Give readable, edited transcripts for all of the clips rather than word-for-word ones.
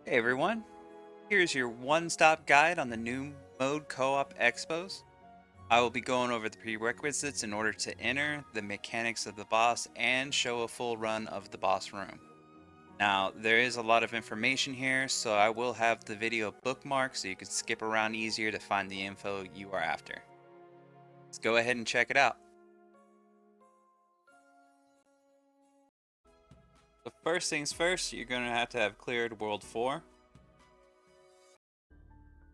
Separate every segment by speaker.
Speaker 1: Hey everyone, here's your one-stop guide on the new mode co-op expos. I will be going over the prerequisites in order to enter, the mechanics of the boss, and show a full run of the boss room. Now, there is a lot of information here, so I will have the video bookmarked so you can skip around easier to find the info you are after. Let's go ahead and check it out. So first things first, you're going to have cleared World 4.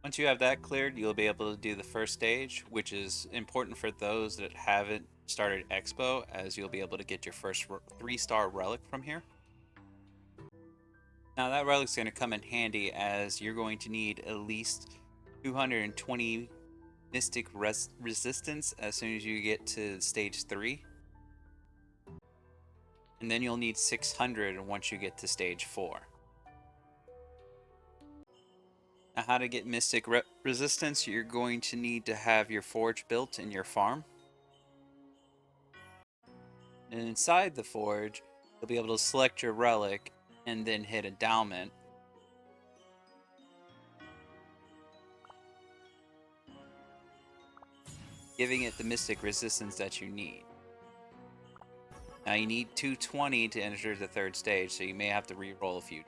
Speaker 1: Once you have that cleared, you'll be able to do the first stage, which is important for those that haven't started Expo, as you'll be able to get your first 3-star relic from here. Now that relic's going to come in handy as you're going to need at least 220 mystic resistance as soon as you get to stage 3. And then you'll need 600 once you get to stage 4. Now, how to get Mystic Resistance, you're going to need to have your forge built in your farm. And inside the forge, you'll be able to select your relic and then hit Endowment. Giving it the Mystic Resistance that you need. Now you need 220 to enter the third stage, so you may have to re-roll a few.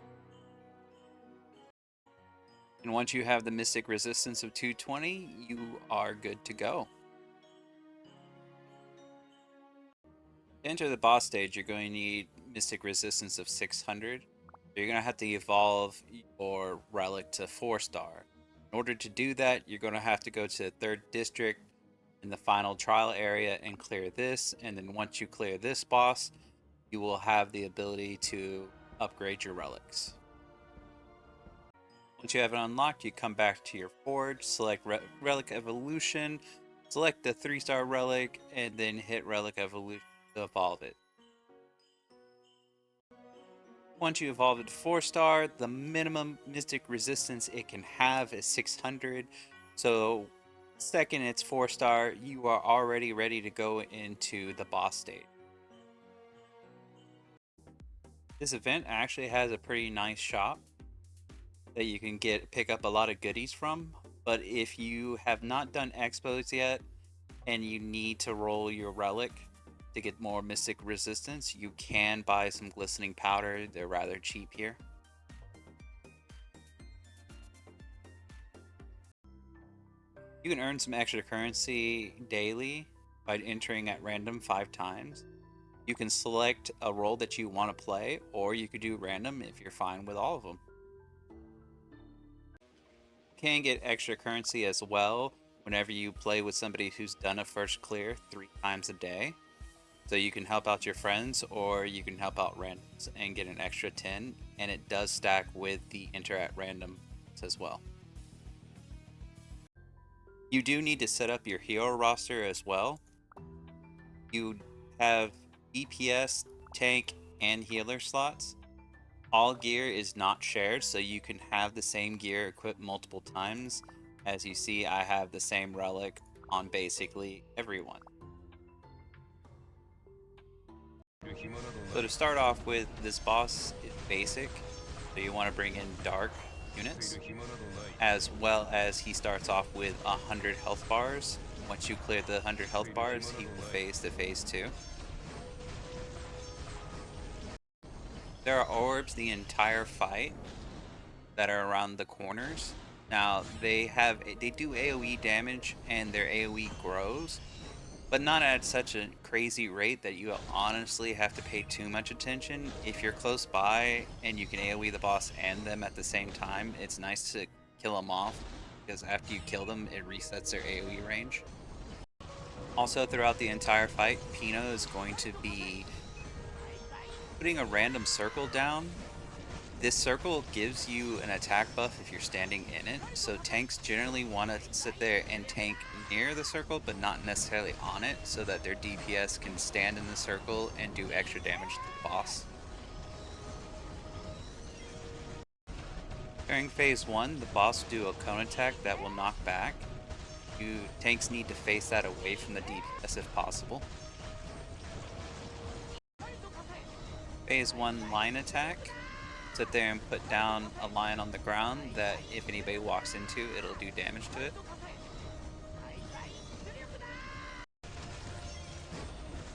Speaker 1: And once you have the Mystic Resistance of 220, you are good to go. To enter the boss stage, you're going to need Mystic Resistance of 600. So you're going to have to evolve your relic to 4-star. In order to do that, you're going to have to go to the 3rd district in the final trial area and clear this. And then once you clear this boss, you will have the ability to upgrade your relics. Once you have it unlocked, you come back to your forge, select Relic Evolution, select the 3-star relic, and then hit Relic Evolution to evolve it. Once you evolve it to 4-star, the minimum mystic resistance it can have is 600. So second it's 4-star, you are already ready to go into the boss stage. This event actually has a pretty nice shop that you can pick up a lot of goodies from, but if you have not done expos yet and you need to roll your relic to get more mystic resistance, you can buy some glistening powder. They're rather cheap here. You can earn some extra currency daily by entering at random 5 times. You can select a role that you want to play, or you could do random if you're fine with all of them. Can get extra currency as well whenever you play with somebody who's done a first clear 3 times a day. So you can help out your friends, or you can help out randoms and get an extra 10, and it does stack with the enter at random as well. You do need to set up your hero roster as well. You have DPS, tank, and healer slots. All gear is not shared, so you can have the same gear equipped multiple times. As you see, I have the same relic on basically everyone. So to start off with, this boss is basic, so you want to bring in dark units, as well as he starts off with 100 health bars. Once you clear the 100 health bars, he will phase to phase 2. There are orbs the entire fight that are around the corners. Now they do AoE damage and their AoE grows, but not at such a crazy rate that you honestly have to pay too much attention. If you're close by and you can AoE the boss and them at the same time, it's nice to kill them off, because after you kill them, it resets their AoE range. Also, throughout the entire fight, Pino is going to be putting a random circle down. This circle gives you an attack buff if you're standing in it, so tanks generally want to sit there and tank near the circle but not necessarily on it, so that their DPS can stand in the circle and do extra damage to the boss. During phase 1, the boss will do a cone attack that will knock back. You tanks need to face that away from the DPS if possible. Phase 1 line attack. sit there and put down a line on the ground that if anybody walks into, it'll do damage to it.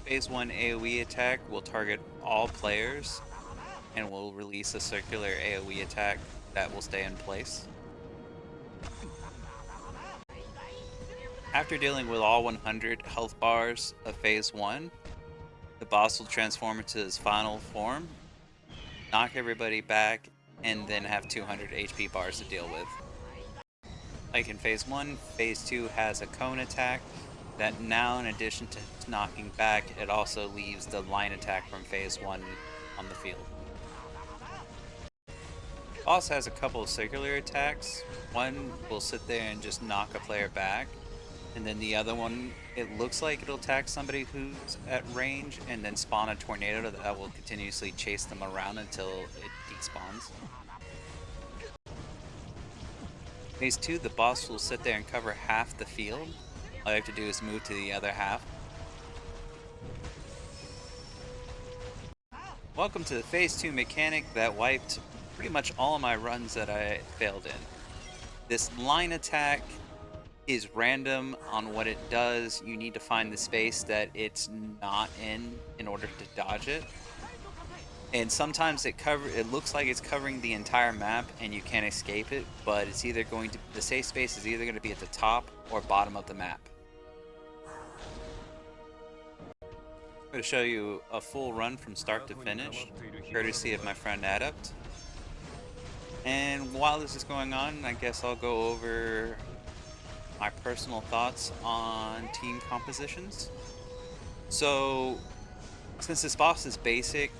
Speaker 1: Phase 1 AoE attack will target all players and will release a circular AoE attack that will stay in place. After dealing with all 100 health bars of Phase 1, the boss will transform into his final form, knock everybody back, and then have 200 HP bars to deal with. Like in Phase 1, Phase 2 has a cone attack that now, in addition to knocking back, it also leaves the line attack from Phase 1 on the field. Boss has a couple of circular attacks. One will sit there and just knock a player back, and then the other one, it looks like it'll attack somebody who's at range and then spawn a tornado that will continuously chase them around until it despawns. Phase 2, the boss will sit there and cover half the field. All you have to do is move to the other half. Welcome to the Phase 2 mechanic that wiped pretty much all of my runs that I failed in. This line attack is random on what it does. You need to find the space that it's not in order to dodge it. And sometimes it looks like it's covering the entire map and you can't escape it, but it's either going to, the safe space is either going to be at the top or bottom of the map. I'm going to show you a full run from start to finish, courtesy of my friend Adept. And while this is going on, I guess I'll go over my personal thoughts on team compositions. So, since this boss is basic,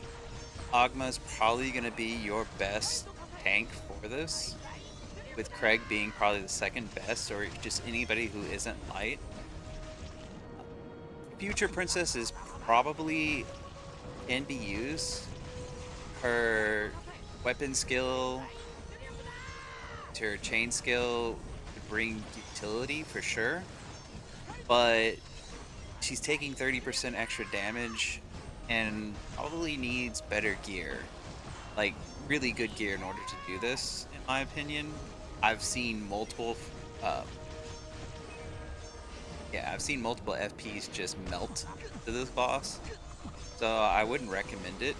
Speaker 1: Ogma's probably going to be your best tank for this, with Craig being probably the second best, or just anybody who isn't light. Future Princess is probably can be used. Her weapon skill, her chain skill could bring utility for sure, but she's taking 30% extra damage and probably needs better gear, like really good gear in order to do this, in my opinion. I've seen multiple FPs just melt to this boss, so I wouldn't recommend it.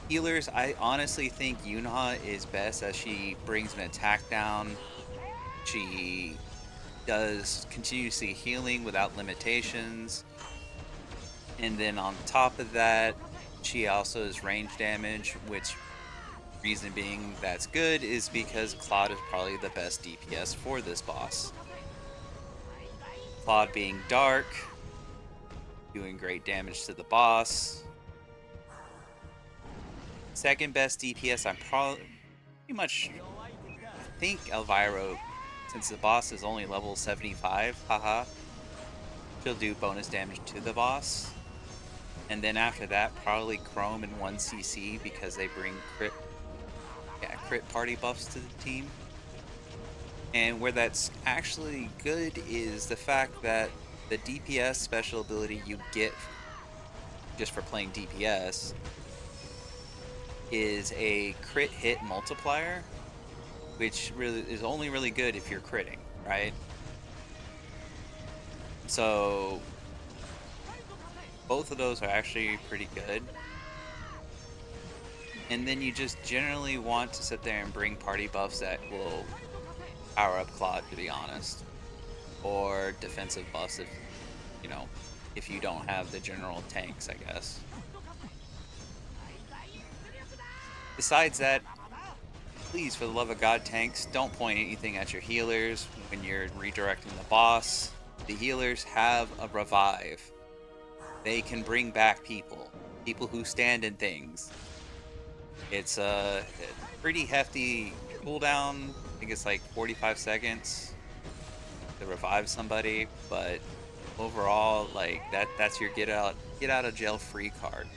Speaker 1: Healers, I honestly think Yunha is best as she brings an attack down. She does continuously healing without limitations. And then on top of that, she also is range damage, which reason being that's good is because Claude is probably the best DPS for this boss. Claude being dark, doing great damage to the boss. Second best DPS, I'm pretty much, I think Elvira, since the boss is only level 75, haha, she'll do bonus damage to the boss. And then after that, probably Chrome and 1cc because they bring crit party buffs to the team. And where that's actually good is the fact that the DPS special ability you get just for playing DPS is a crit hit multiplier, which really is only really good if you're critting, right? So both of those are actually pretty good. And then you just generally want to sit there and bring party buffs that will power up Claude, to be honest, or defensive buffs if if you don't have the general tanks, I guess. Besides that, please, for the love of God, tanks, don't point anything at your healers when you're redirecting the boss. The healers have a revive. They can bring back people who stand in things. It's a pretty hefty cooldown. I think it's like 45 seconds to revive somebody, but overall, like that's your get out of jail free card.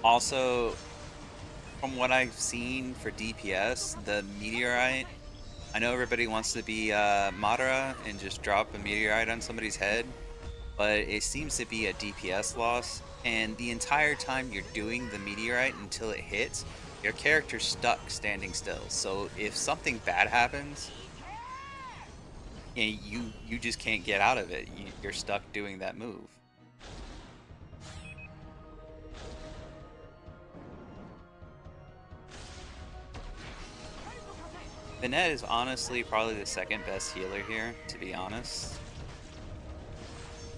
Speaker 1: Also, from what I've seen for DPS, the meteorite, I know everybody wants to be Madara and just drop a meteorite on somebody's head, but it seems to be a DPS loss. And the entire time you're doing the meteorite until it hits, your character's stuck standing still. So if something bad happens, and you just can't get out of it. You're stuck doing that move. Finette is honestly probably the second best healer here, to be honest.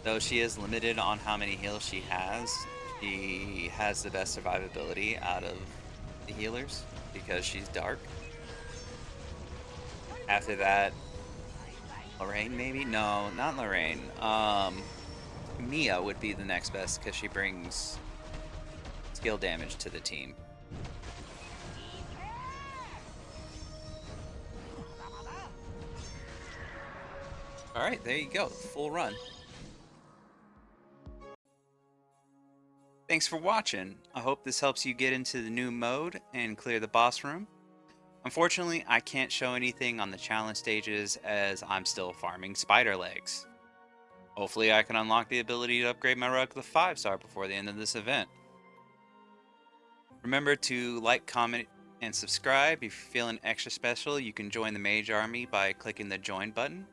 Speaker 1: Though she is limited on how many heals she has the best survivability out of the healers because she's dark. After that, Lorraine maybe? No, not Lorraine. Mia would be the next best because she brings skill damage to the team. Alright, there you go. Full run. Thanks for watching. I hope this helps you get into the new mode and clear the boss room. Unfortunately, I can't show anything on the challenge stages as I'm still farming spider legs. Hopefully I can unlock the ability to upgrade my rug to 5-star before the end of this event. Remember to like, comment, and subscribe. If you're feeling extra special, you can join the Mage Army by clicking the join button.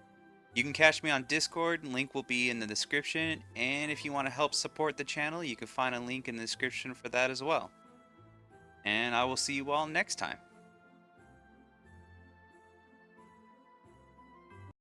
Speaker 1: You can catch me on Discord, link will be in the description, and if you want to help support the channel, you can find a link in the description for that as well. And I will see you all next time.